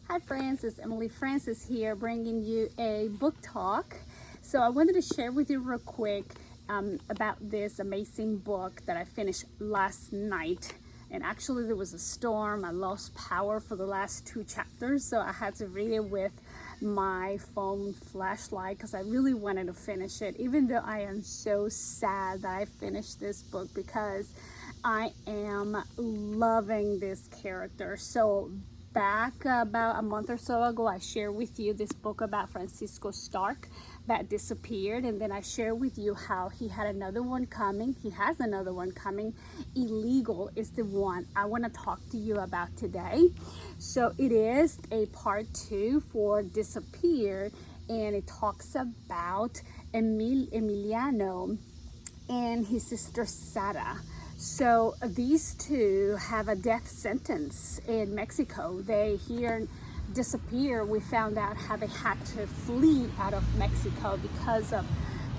Hi friends, it's Emily Francis here bringing you a book talk. So I wanted to share with you real quick about this amazing book that I finished last night. And actually there was a storm. I lost power for the last 2 chapters, so I had to read it with my phone flashlight because I really wanted to finish it, even though I am so sad that I finished this book because I am loving this character. So back about a month or so ago, I shared with you this book about Francisco Stark that disappeared, and then I shared with you how he had another one coming. He has another one coming. Illegal is the one I want to talk to you about today. So it is a part 2 for Disappeared, and it talks about Emiliano and his sister Sara. So these two have a death sentence in Mexico. They here disappear. We found out how they had to flee out of Mexico because of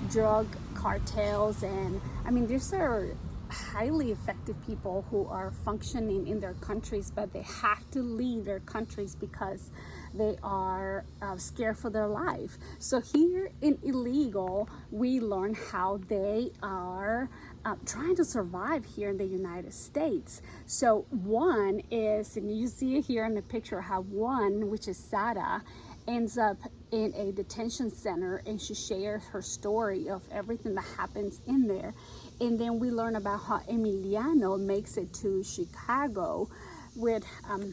drug cartels. And I mean, these are highly effective people who are functioning in their countries, but they have to leave their countries because they are scared for their life. So here in Illegal, we learn how they are trying to survive here in the United States. So one is, and you see it here in the picture, how one, which is Sara, ends up in a detention center, and she shares her story of everything that happens in there. And then we learn about how Emiliano makes it to Chicago with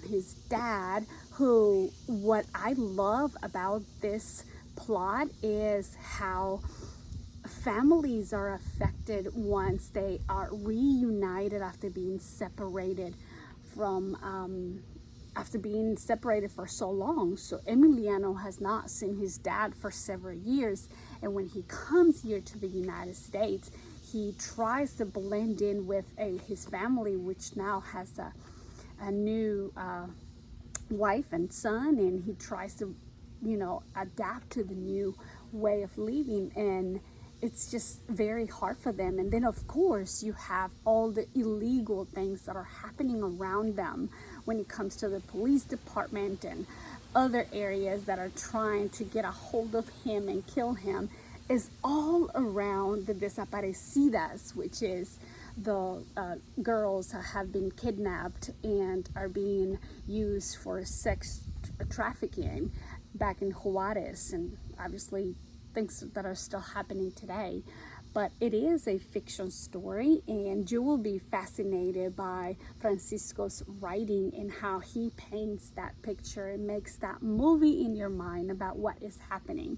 his dad, who, what I love about this plot is how families are affected once they are reunited after being separated from after being separated for so long. So Emiliano has not seen his dad for several years, and when he comes here to the United States, he tries to blend in with his family, which now has a new wife and son, and he tries to, adapt to the new way of living, and it's just very hard for them. And then of course you have all the illegal things that are happening around them when it comes to the police department and other areas that are trying to get a hold of him and kill him, is all around the desaparecidas, which is the girls have been kidnapped and are being used for sex trafficking back in Juarez, and obviously things that are still happening today. But it is a fiction story, and you will be fascinated by Francisco's writing and how he paints that picture and makes that movie in your mind about what is happening.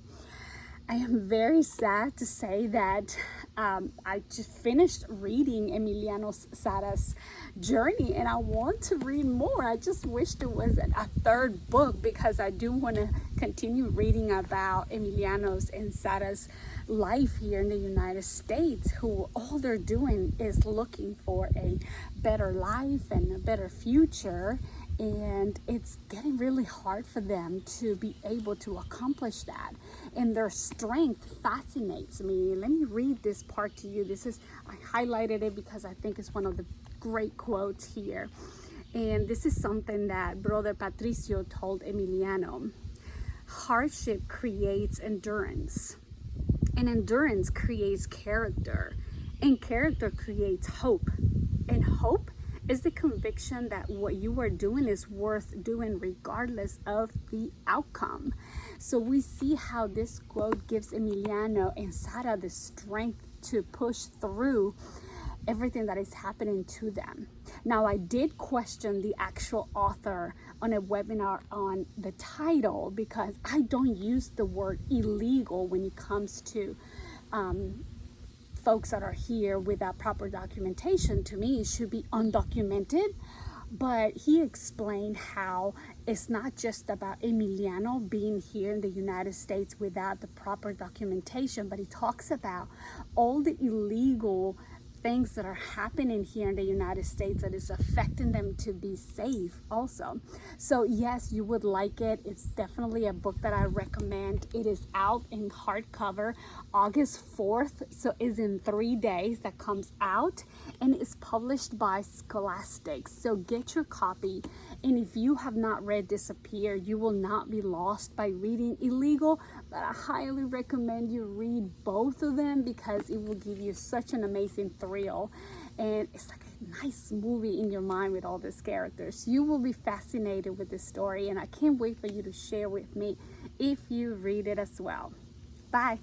I am very sad to say that I just finished reading Emiliano Sara's journey, and I want to read more. I just wish there was a third book, because I do want to continue reading about Emiliano's and Sara's life here in the United States, who all they're doing is looking for a better life and a better future. And it's getting really hard for them to be able to accomplish that. And their strength fascinates me. Let me read this part to you. I highlighted it because I think it's one of the great quotes here. And this is something that Brother Patricio told Emiliano. Hardship creates endurance, and endurance creates character, and character creates hope, and hope is the conviction that what you are doing is worth doing regardless of the outcome. So we see how this quote gives Emiliano and Sara the strength to push through everything that is happening to them. Now, I did question the actual author on a webinar on the title, because I don't use the word illegal when it comes to folks that are here without proper documentation. To me, it should be undocumented. But he explained how it's not just about Emiliano being here in the United States without the proper documentation, but he talks about all the illegal things that are happening here in the United States that is affecting them to be safe also. So yes, you would like it. It's definitely a book that I recommend. It is out in hardcover August 4th, so it's in 3 days that comes out, and it's published by Scholastic. So get your copy, and if you have not read Disappear, you will not be lost by reading Illegal, but I highly recommend you read both of them because it will give you such an amazing thrill, and it's like a nice movie in your mind with all these characters. You will be fascinated with this story, and I can't wait for you to share with me if you read it as well. Bye.